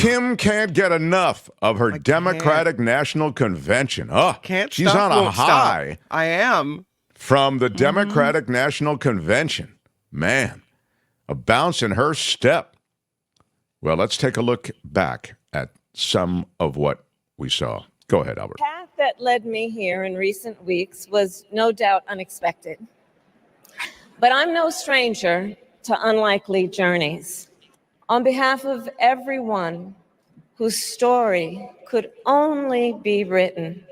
Kim can't get enough of her Democratic National Convention. Oh, she's on a high. I am. From the Democratic National Convention. Man, a bounce in her step. Well, let's take a look back at some of what we saw. Go ahead, Albert. The path that led me here in recent weeks was no doubt unexpected. But I'm no stranger to unlikely journeys. On behalf of everyone whose story could only be written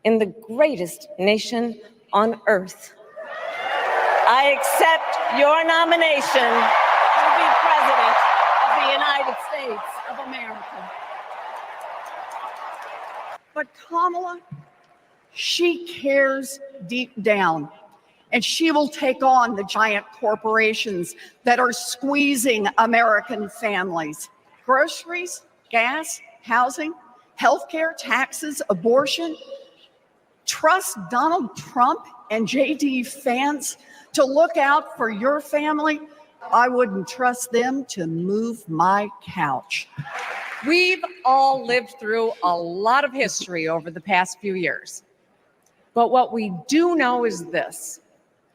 in the greatest nation on earth, I accept your nomination to be President of the United States of America. But Kamala, she cares deep down, and she will take on the giant corporations that are squeezing American families. Groceries, gas, housing, healthcare, taxes, abortion. Trust Donald Trump and JD Vance to look out for your family. I wouldn't trust them to move my couch. We've all lived through a lot of history over the past few years. But what we do know is this.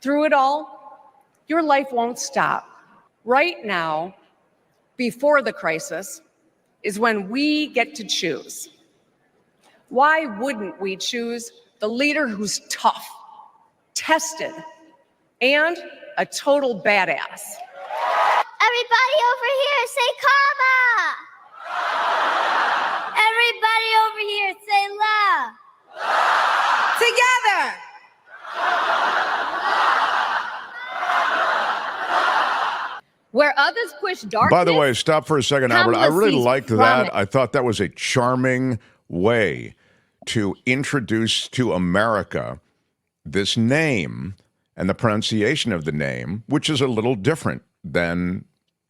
Through it all, your life won't stop. Right now, before the crisis, is when we get to choose. Why wouldn't we choose the leader who's tough, tested, and a total badass? Everybody over here, say Kama! Everybody over here, say La! Together! Where others push darkness. By the way, stop for a second, Albert. I really liked that. I thought that was a charming way to introduce to America this name and the pronunciation of the name, which is a little different than,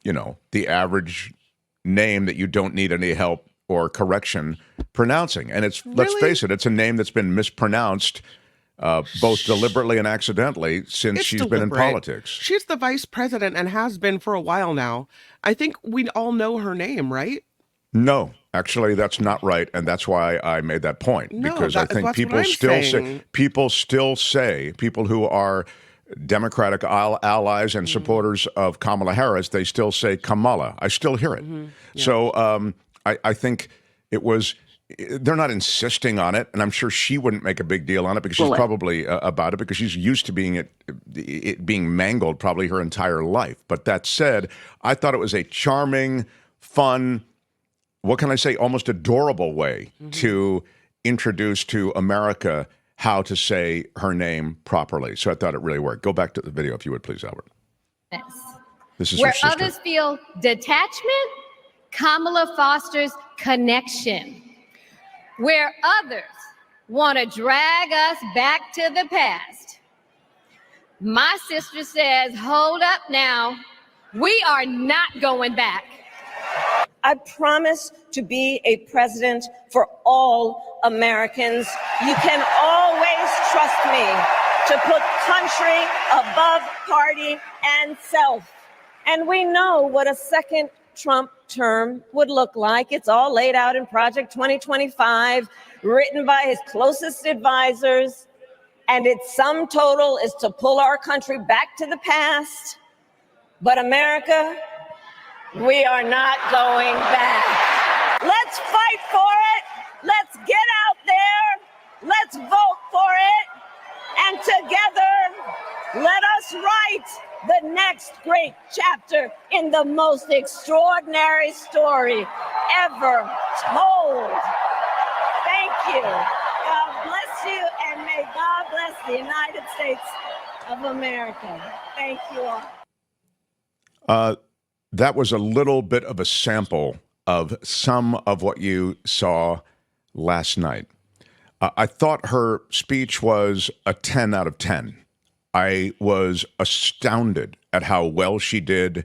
you know, the average name that you don't need any help or correction pronouncing. And it's, let's face it, it's a name that's been mispronounced both deliberately and accidentally since she's been in politics. She's the vice president and has been for a while now. I think we all know her name, right? No, actually, that's not right, and that's why I made that point. No, because I think people still say, people who are Democratic allies and supporters of Kamala Harris, they still say Kamala. I still hear it. Yeah. So I think it was. They're not insisting on it, and I'm sure she wouldn't make a big deal on it because she's probably about it because she's used to it being mangled probably her entire life. But that said, I thought it was a charming, fun, what can I say, almost adorable way to introduce to America how to say her name properly. So I thought it really worked. Go back to the video if you would, please, Albert. This is where her sister. others feel detachment, Kamala fosters connection. Where others want to drag us back to the past, my sister says, hold up now, we are not going back. I promise to be a president for all Americans. You can always trust me to put country above party and self. And we know what a second Trump term would look like. It's all laid out in Project 2025, written by his closest advisors. And its sum total is to pull our country back to the past. But America, we are not going back. Let's fight for it. Let's get out there. Let's vote for it. And together, let us write the next great chapter in the most extraordinary story ever told. Thank you. God bless you, and may God bless the United States of America. Thank you all. That was a little bit of a sample of some of what you saw last night. I thought her speech was a 10 out of 10. I was astounded at how well she did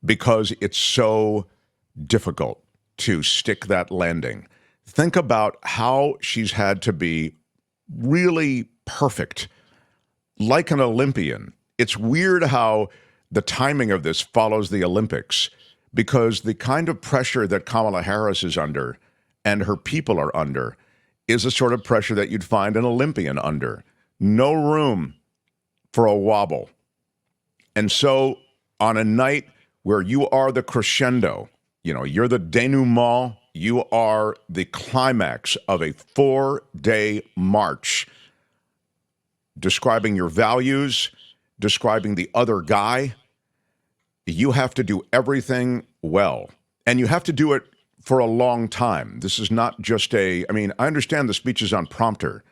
because it's so difficult to stick that landing. Think about how she's had to be really perfect, like an Olympian. It's weird how the timing of this follows the Olympics because the kind of pressure that Kamala Harris is under and her people are under is the sort of pressure that you'd find an Olympian under. No room for a wobble. And so on a night where you are the crescendo, you're the denouement, you are the climax of a 4-day march describing your values, describing the other guy, you have to do everything well. And you have to do it for a long time. This is not just I understand the speech is on prompter,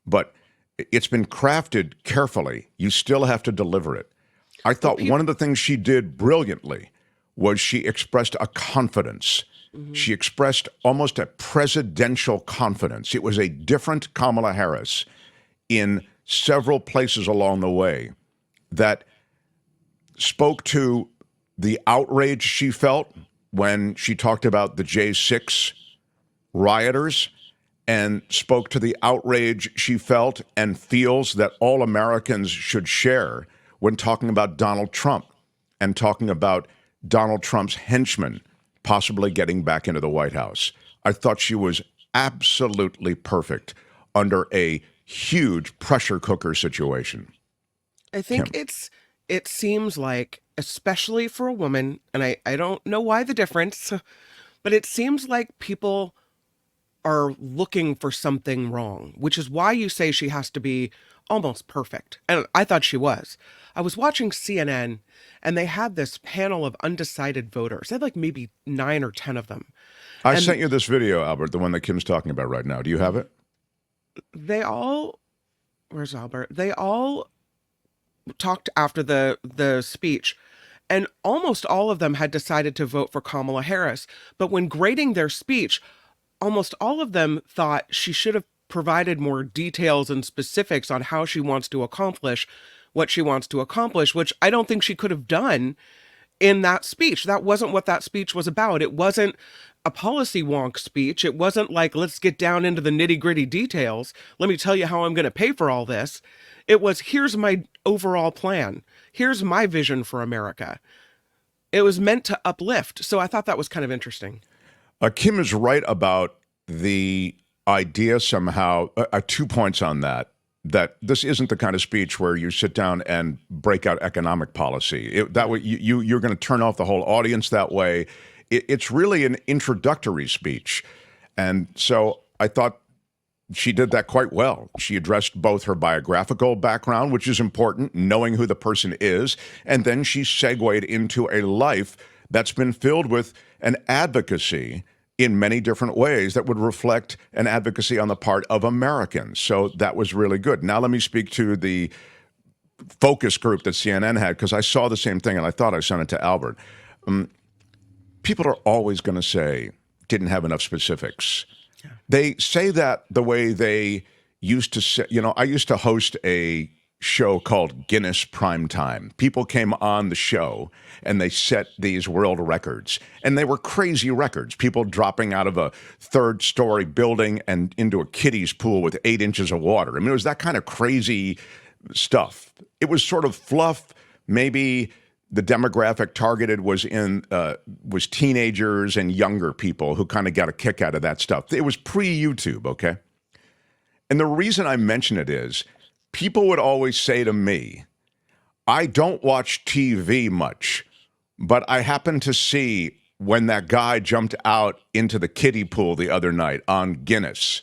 but it's been crafted carefully. You still have to deliver it. I thought one of the things she did brilliantly was she expressed a confidence. Mm-hmm. She expressed almost a presidential confidence. It was a different Kamala Harris in several places along the way that spoke to the outrage she felt when she talked about the J6 rioters, and spoke to the outrage she felt and feels that all Americans should share when talking about Donald Trump and talking about Donald Trump's henchmen possibly getting back into the White House. I thought she was absolutely perfect under a huge pressure cooker situation. I think Kim. it seems like, especially for a woman, and I don't know why the difference, but it seems like people are looking for something wrong, which is why you say she has to be almost perfect. And I thought she was. I was watching CNN, and they had this panel of undecided voters. They had like maybe 9 or 10 of them. I sent you this video, Albert, the one that Kim's talking about right now. Do you have it? Where's Albert? They all talked after the speech, and almost all of them had decided to vote for Kamala Harris. But when grading their speech, almost all of them thought she should have provided more details and specifics on how she wants to accomplish what she wants to accomplish, which I don't think she could have done in that speech. That wasn't what that speech was about. It wasn't a policy wonk speech. It wasn't like, let's get down into the nitty-gritty details. Let me tell you how I'm going to pay for all this. It was, here's my overall plan. Here's my vision for America. It was meant to uplift. So I thought that was kind of interesting. Kim is right about the idea somehow, 2 points on that this isn't the kind of speech where you sit down and break out economic policy. That way, you're going to turn off the whole audience that way. It's really an introductory speech. And so I thought she did that quite well. She addressed both her biographical background, which is important, knowing who the person is, and then she segued into a life that's been filled with an advocacy in many different ways that would reflect an advocacy on the part of Americans. So that was really good. Now let me speak to the focus group that CNN had, because I saw the same thing and I thought I sent it to Albert. People are always going to say, didn't have enough specifics. Yeah. They say that the way they used to say, I used to host a show called Guinness Primetime. People came on the show and they set these world records, and they were crazy records. People dropping out of a 3rd-story building and into a kiddie's pool with 8 inches of water. I mean, it was that kind of crazy stuff. It was sort of fluff. Maybe the demographic targeted was teenagers and younger people who kind of got a kick out of that stuff. It was pre-YouTube, okay? And the reason I mention it is, people would always say to me, I don't watch TV much, but I happened to see when that guy jumped out into the kiddie pool the other night on Guinness.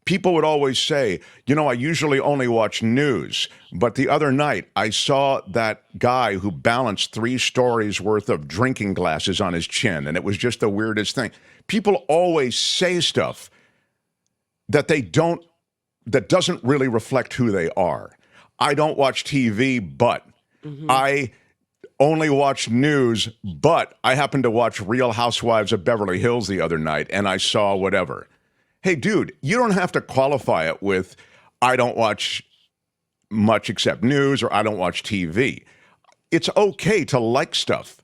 People would always say, I usually only watch news, but the other night I saw that guy who balanced 3 stories worth of drinking glasses on his chin, and it was just the weirdest thing. People always say stuff that that doesn't really reflect who they are. I don't watch TV, but I only watch news, but I happened to watch Real Housewives of Beverly Hills the other night, and I saw whatever. Hey, dude, you don't have to qualify it with, I don't watch much except news, or I don't watch TV. It's okay to like stuff.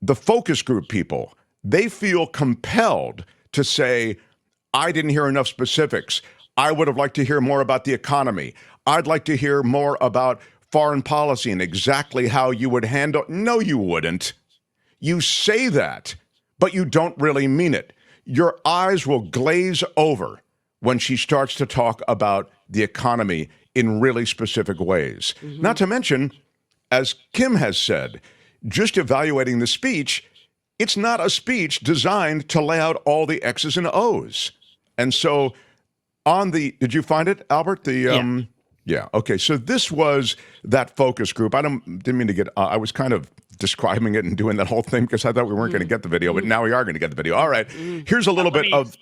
The focus group people, they feel compelled to say, I didn't hear enough specifics. I would have liked to hear more about the economy. I'd like to hear more about foreign policy and exactly how you would handle. No, you wouldn't. You say that, but you don't really mean it. Your eyes will glaze over when she starts to talk about the economy in really specific ways. Not to mention, as Kim has said, just evaluating the speech, it's not a speech designed to lay out all the X's and O's. And so did you find it, Albert? Yeah. Okay. So this was that focus group. Didn't mean to get, I was kind of describing it and doing that whole thing because I thought we weren't going to get the video, but now we are going to get the video. All right. Here's a little bit of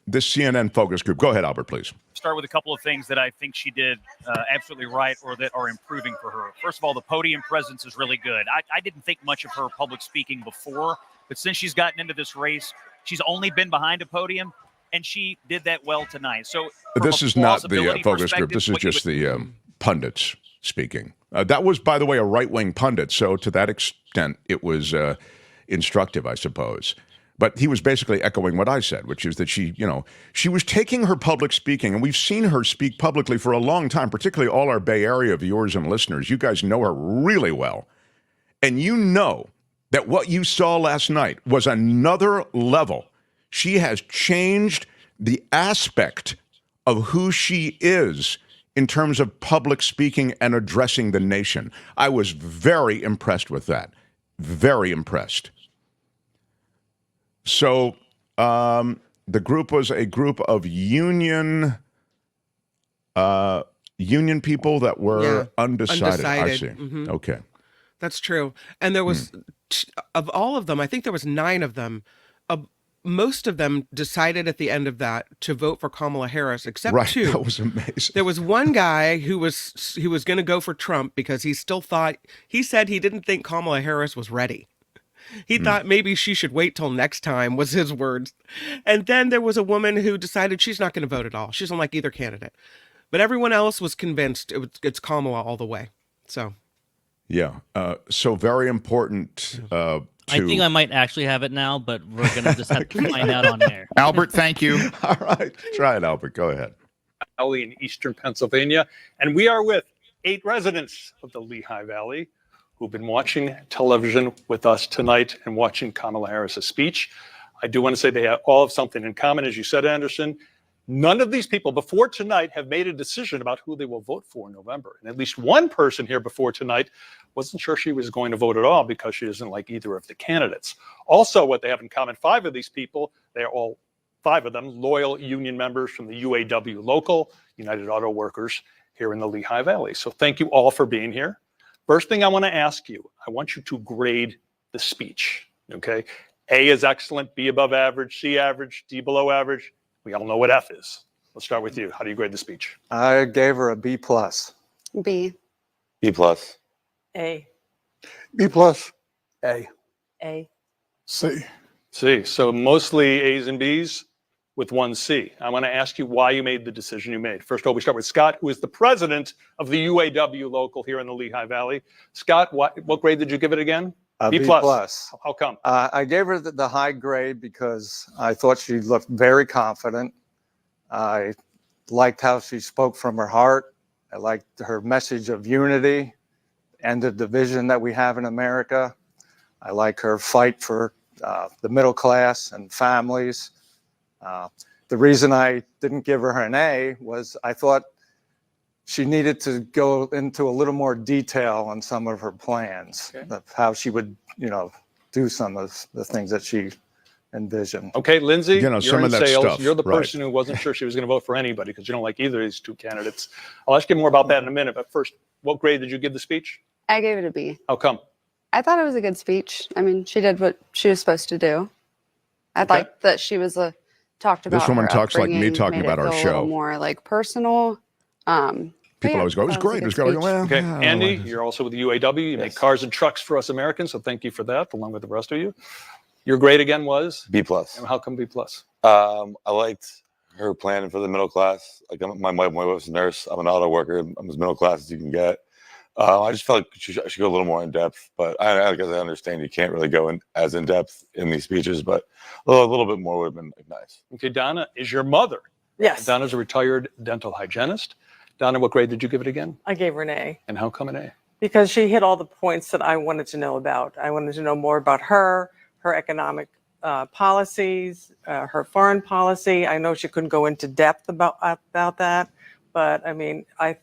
this CNN focus group. Go ahead, Albert, please. Start with a couple of things that I think she did absolutely right or that are improving for her. First of all, the podium presence is really good. I didn't think much of her public speaking before, but since she's gotten into this race, she's only been behind a podium, and she did that well tonight. So this is not the focus group. This is just the pundits speaking. That was, by the way, a right-wing pundit. So to that extent, it was instructive, I suppose. But he was basically echoing what I said, which is that she was taking her public speaking, and we've seen her speak publicly for a long time, particularly all our Bay Area viewers and listeners. You guys know her really well. And you know that what you saw last night was another level. She has changed the aspect of who she is in terms of public speaking and addressing the nation. I was very impressed with that. Very impressed. So the group was a group of union people that were undecided. I see. Okay. That's true. And there was, of all of them, I think there was 9 of them. Most of them decided at the end of that to vote for Kamala Harris, except 2. That was amazing. There was one guy who was going to go for Trump because he said he didn't think Kamala Harris was ready. He thought maybe she should wait till next time, was his words. And then there was a woman who decided she's not going to vote at all. She doesn't like either candidate. But everyone else was convinced it's Kamala all the way. So. Yeah. So very important. I think I might actually have it now, but we're going to just have to find out on air. Albert, thank you. All right. Try it, Albert. Go ahead. Valley in eastern Pennsylvania. And we are with 8 residents of the Lehigh Valley who've been watching television with us tonight and watching Kamala Harris' speech. I do want to say they all have something in common. As you said, Anderson, none of these people before tonight have made a decision about who they will vote for in November. And at least one person here before tonight wasn't sure she was going to vote at all because she doesn't like either of the candidates. Also, what they have in common, 5 of these people, they are all 5 of them loyal union members from the UAW local, United Auto Workers here in the Lehigh Valley. So thank you all for being here. First thing I want to ask you, I want you to grade the speech, okay? A is excellent, B above average, C average, D below average. We all know what F is. Let's start with you. How do you grade the speech? I gave her a B+. B. B+. A. B+. A. A. C. C. So mostly A's and B's with 1 C. I want to ask you why you made the decision you made. First of all, we start with Scott, who is the president of the UAW local here in the Lehigh Valley. Scott, what grade did you give it again? B+. How come? I gave her the high grade because I thought she looked very confident. I liked how she spoke from her heart. I liked her message of unity and the division that we have in America. I like her fight for the middle class and families. The reason I didn't give her an A was I thought she needed to go into a little more detail on some of her plans, of how she would, do some of the things that she envisioned. Okay, Lindsay, you're some in of that sales. stuff, You're the right. person who wasn't sure she was going to vote for anybody because you don't like either of these 2 candidates. I'll ask you more about that in a minute. But first, what grade did you give the speech? I gave it a B. How come? I thought it was a good speech. I mean, she did what she was supposed to do. I liked that she was talked about. This woman her talks like me upbringing, talking made about it our feel a show. little more like personal. People always go, it was great. It was great. Okay, Andy, you're also with the UAW. You make cars and trucks for us Americans, so thank you for that, along with the rest of you. Your grade again was? B+. And how come B+? I liked her plan for the middle class. Like my wife's a nurse. I'm an auto worker. I'm as middle class as you can get. I just felt like she should go a little more in depth, but I guess I understand you can't really go as in depth in these speeches, but a little bit more would have been nice. Okay, Donna is your mother. Yes. Donna's a retired dental hygienist. Donna, what grade did you give it again? I gave her an A. And how come an A? Because she hit all the points that I wanted to know about. I wanted to know more about her economic policies, her foreign policy. I know she couldn't go into depth about that, but I mean, I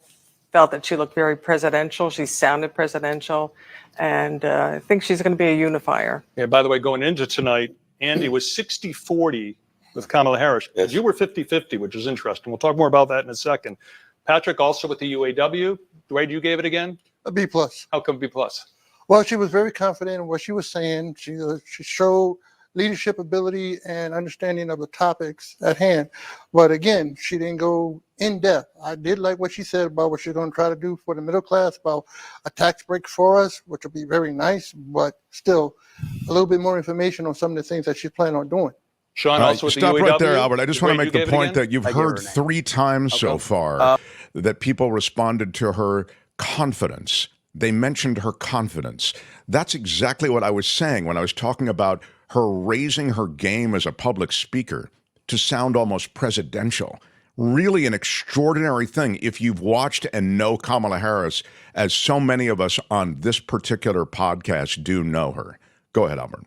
felt that she looked very presidential. She sounded presidential, and I think she's going to be a unifier. Yeah, by the way, going into tonight, Andy was 60-40 with Kamala Harris. Yes. You were 50-50, which is interesting. We'll talk more about that in a second. Patrick, also with the UAW. Dwayne, you gave it again? A B plus. How come B plus? Well, she was very confident in what she was saying. She showed leadership ability and understanding of the topics at hand. But again, she didn't go in depth. I did like what she said about what she's going to try to do for the middle class, about a tax break for us, which will be very nice, but still a little bit more information on some of the things that she's planning on doing. Sean, also with the Stop UAW. right there, Albert. I just want to make the point again? that you've heard 3 times so far that people responded to her confidence. They mentioned her confidence. That's exactly what I was saying when I was talking about her raising her game as a public speaker to sound almost presidential. Really an extraordinary thing if you've watched and know Kamala Harris, as so many of us on this particular podcast do know her. Go ahead, Albert.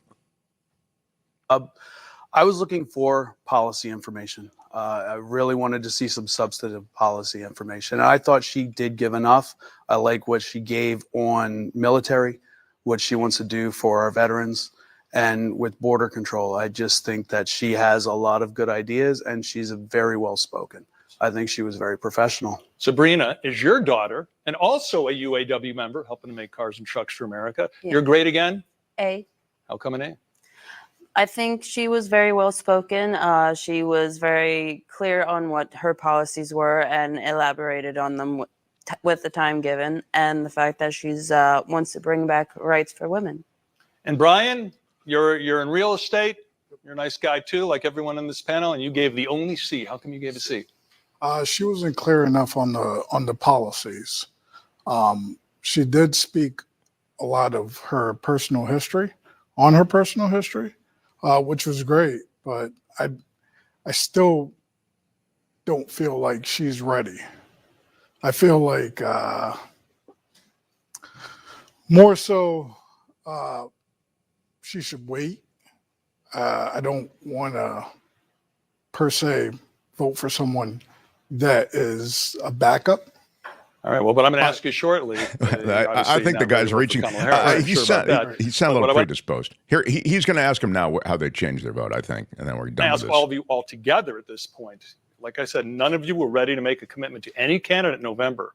I was looking for policy information. I really wanted to see some substantive policy information. And I thought she did give enough. I like what she gave on military, what she wants to do for our veterans, and with border control. I just think that she has a lot of good ideas, and she's very well spoken. I think she was very professional. Sabrina is your daughter and also a UAW member, helping to make cars and trucks for America. Yeah. You're great again? A. How come an A? I think she was very well spoken. She was very clear on what her policies were and elaborated on them with the time given, and the fact that she's wants to bring back rights for women. And Brian, you're in real estate. You're a nice guy too, like everyone in this panel, and you gave the only C. How come you gave a C? She wasn't clear enough on the policies. She did speak a lot of her personal history, which was great, but I still don't feel like she's ready. I feel like more so she should wait. I don't want to per se vote for someone that is a backup. All right. Well, but I'm going to ask you shortly. I think the guy's reaching. He sounded a little predisposed. Here, he's going to ask him now how they changed their vote, I think, and then we're done I with ask this. all of you all together at this point. Like I said, none of you were ready to make a commitment to any candidate in November.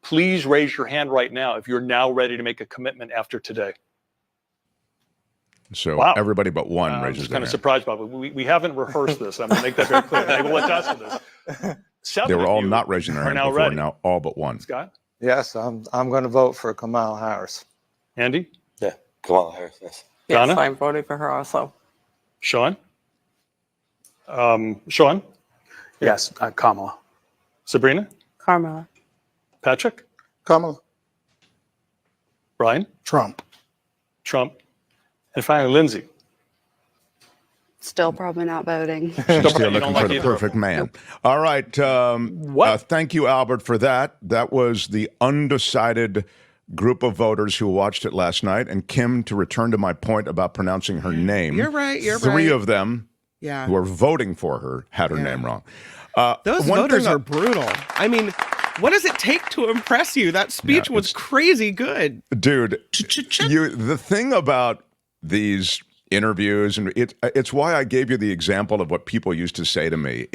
Please raise your hand right now if you're now ready to make a commitment after today. So everybody but one raises their kind of hand. surprised by it. We haven't rehearsed this. I'm going to make that very clear. They will attest to this. They were all not raising their hand now before, ready. now all but one. Scott? Yes, I'm going to vote for Kamala Harris. Andy? Yeah, Kamala Harris, yes. Donna? Yes, I'm voting for her also. Sean? Sean? Yes, Kamala. Sabrina? Kamala. Patrick? Kamala. Brian? Trump. Trump. And finally, Lindsay. Still probably not voting. Still looking for the perfect man. All right. Thank you, Albert, for that. That was the undecided group of voters who watched it last night. And Kim, to return to my point about pronouncing her name. You're right. Three of them Yeah. who are voting for her had her name wrong. Those one voters thing are brutal. I mean, what does it take to impress you? That speech was crazy good. Dude, the thing about these interviews, and it's why I gave you the example of what people used to say to me,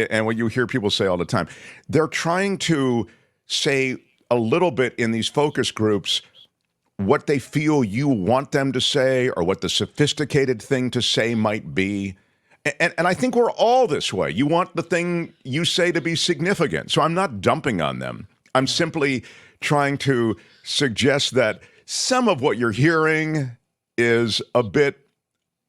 and what you hear people say all the time. They're trying to say a little bit in these focus groups what they feel you want them to say or what the sophisticated thing to say might be. And I think we're all this way. You want the thing you say to be significant. So I'm not dumping on them. I'm simply trying to suggest that some of what you're hearing is a bit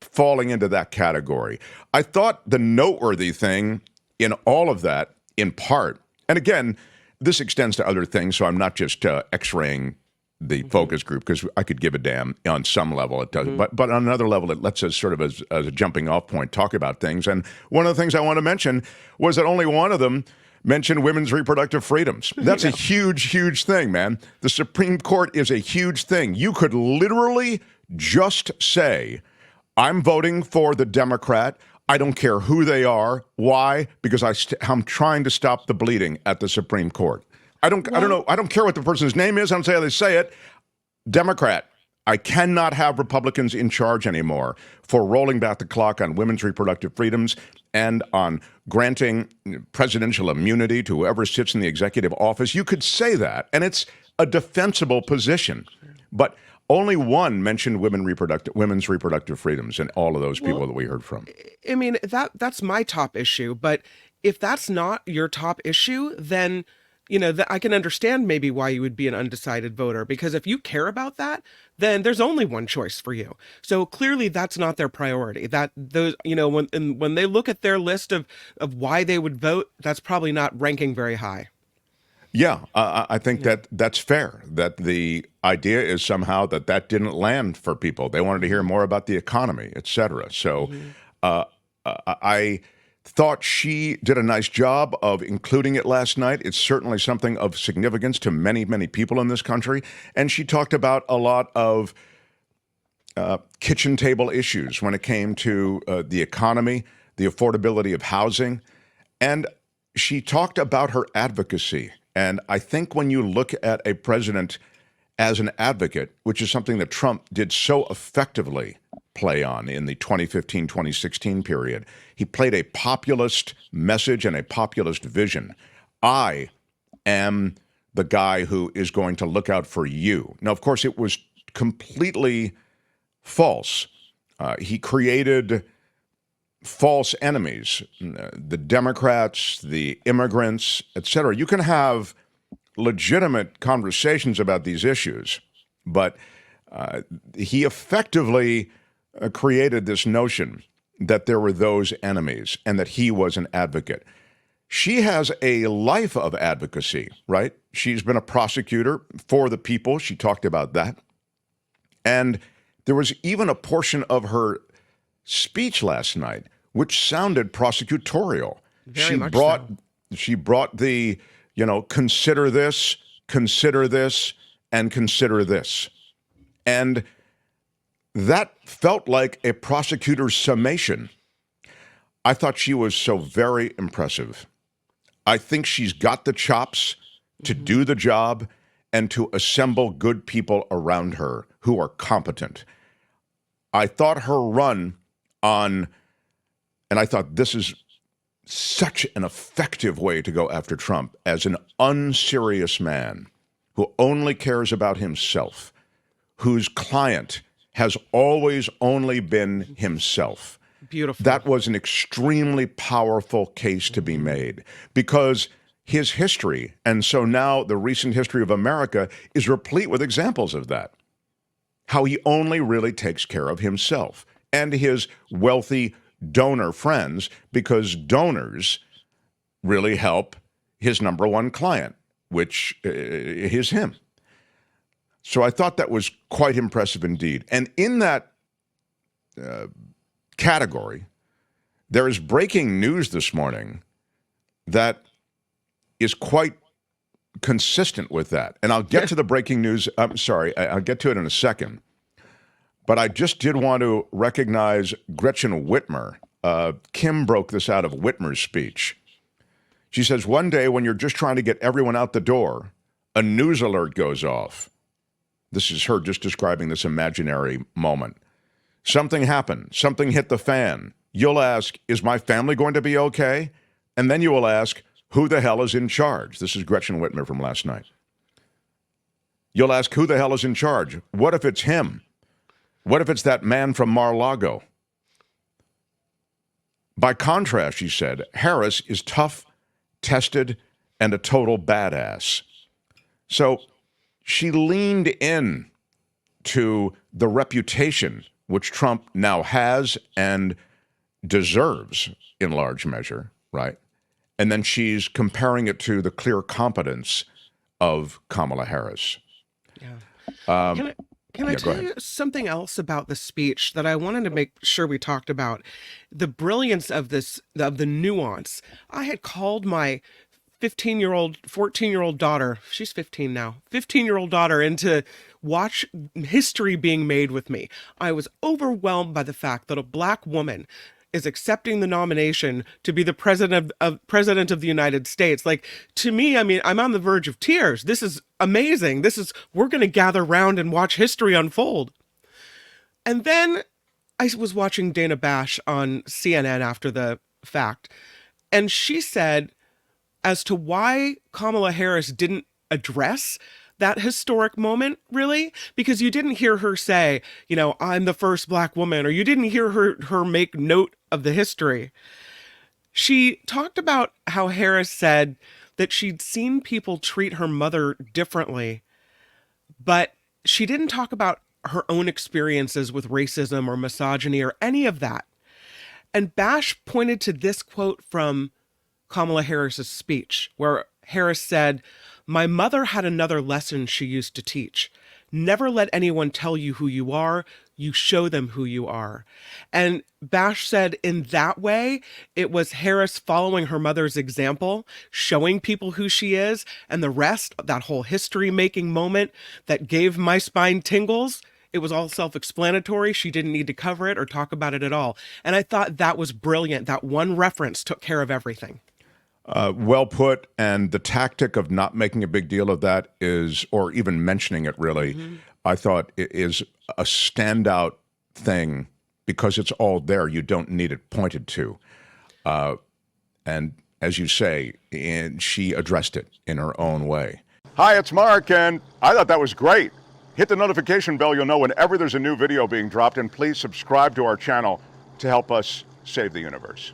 falling into that category. I thought the noteworthy thing in all of that, in part, and again, this extends to other things, so I'm not just x-raying the focus group, because I could give a damn on some level. It does, but on another level, it lets us sort of as a jumping off point talk about things. And one of the things I want to mention was that only one of them mentioned women's reproductive freedoms. That's a huge, huge thing, man. The Supreme Court is a huge thing. You could literally just say, I'm voting for the Democrat. I don't care who they are. Why? Because I'm trying to stop the bleeding at the Supreme Court. I don't know. I don't care what the person's name is. I don't say how they say it. Democrat. I cannot have Republicans in charge anymore for rolling back the clock on women's reproductive freedoms and on granting presidential immunity to whoever sits in the executive office. You could say that, and it's a defensible position. But only one mentioned women's reproductive freedoms in all of those people that we heard from. I mean, that's my top issue. But if that's not your top issue, then I can understand maybe why you would be an undecided voter, because if you care about that, then there's only one choice for you. So clearly that's not their priority. That those, when they look at their list of why they would vote, that's probably not ranking very high. Yeah, I think that's fair, that the idea is somehow that didn't land for people. They wanted to hear more about the economy, et cetera. So I thought she did a nice job of including it last night. It's certainly something of significance to many, many people in this country. And she talked about a lot of kitchen table issues when it came to the economy, the affordability of housing. And she talked about her advocacy. And I think when you look at a president as an advocate, which is something that Trump did so effectively play on in the 2015-2016 period, he played a populist message and a populist vision. I am the guy who is going to look out for you. Now, of course, it was completely false. He created false enemies, the Democrats, the immigrants, et cetera. You can have legitimate conversations about these issues, but he effectively created this notion that there were those enemies and that he was an advocate. She has a life of advocacy, right? She's been a prosecutor for the people. She talked about that. And there was even a portion of her speech last night which sounded prosecutorial. She brought the, consider this, and consider this. And that felt like a prosecutor's summation. I thought she was so very impressive. I think she's got the chops to do the job and to assemble good people around her who are competent. I thought her run on, and I thought this is such an effective way to go after Trump as an unserious man who only cares about himself, whose client has always only been himself. Beautiful. That was an extremely powerful case to be made because his history, and so now the recent history of America, is replete with examples of that. How he only really takes care of himself and his wealthy donor friends, because donors really help his number one client, which is him. So I thought that was quite impressive indeed. And in that category, there is breaking news this morning that is quite consistent with that. And I'll get to the breaking news. I'm sorry, I'll get to it in a second. But I just did want to recognize Gretchen Whitmer. Kim broke this out of Whitmer's speech. She says, one day when you're just trying to get everyone out the door, a news alert goes off. This is her just describing this imaginary moment. Something happened. Something hit the fan. You'll ask, is my family going to be okay? And then you will ask, who the hell is in charge? This is Gretchen Whitmer from last night. You'll ask, who the hell is in charge? What if it's him? What if it's that man from Mar-a-Lago? By contrast, she said, Harris is tough, tested, and a total badass. So she leaned in to the reputation which Trump now has and deserves in large measure, right? And then she's comparing it to the clear competence of Kamala Harris. Yeah. Can I tell you something else about the speech that I wanted to make sure we talked about? The brilliance of the nuance. I had called my 15-year-old, 14-year-old daughter, she's 15 now, 15-year-old daughter, and to watch history being made with me. I was overwhelmed by the fact that a Black woman is accepting the nomination to be the president of the United States. Like, to me, I mean, I'm on the verge of tears. This is amazing. We're going to gather round and watch history unfold. And then I was watching Dana Bash on CNN after the fact, and she said, as to why Kamala Harris didn't address that historic moment, really, because you didn't hear her say, you know, I'm the first Black woman, or you didn't hear her make note of the history. She talked about how Harris said that she'd seen people treat her mother differently, but she didn't talk about her own experiences with racism or misogyny or any of that. And Bash pointed to this quote from Kamala Harris's speech, where Harris said, "My mother had another lesson she used to teach. Never let anyone tell you who you are. You show them who you are." And Bash said in that way, it was Harris following her mother's example, showing people who she is, and the rest, that whole history-making moment that gave my spine tingles, it was all self-explanatory. She didn't need to cover it or talk about it at all. And I thought that was brilliant. That one reference took care of everything. Well put, and the tactic of not making a big deal of that is, or even mentioning it really, I thought it is a standout thing because it's all there. You don't need it pointed to. And as you say, and she addressed it in her own way. Hi, it's Mark, and I thought that was great. Hit the notification bell. You'll know whenever there's a new video being dropped, and please subscribe to our channel to help us save the universe.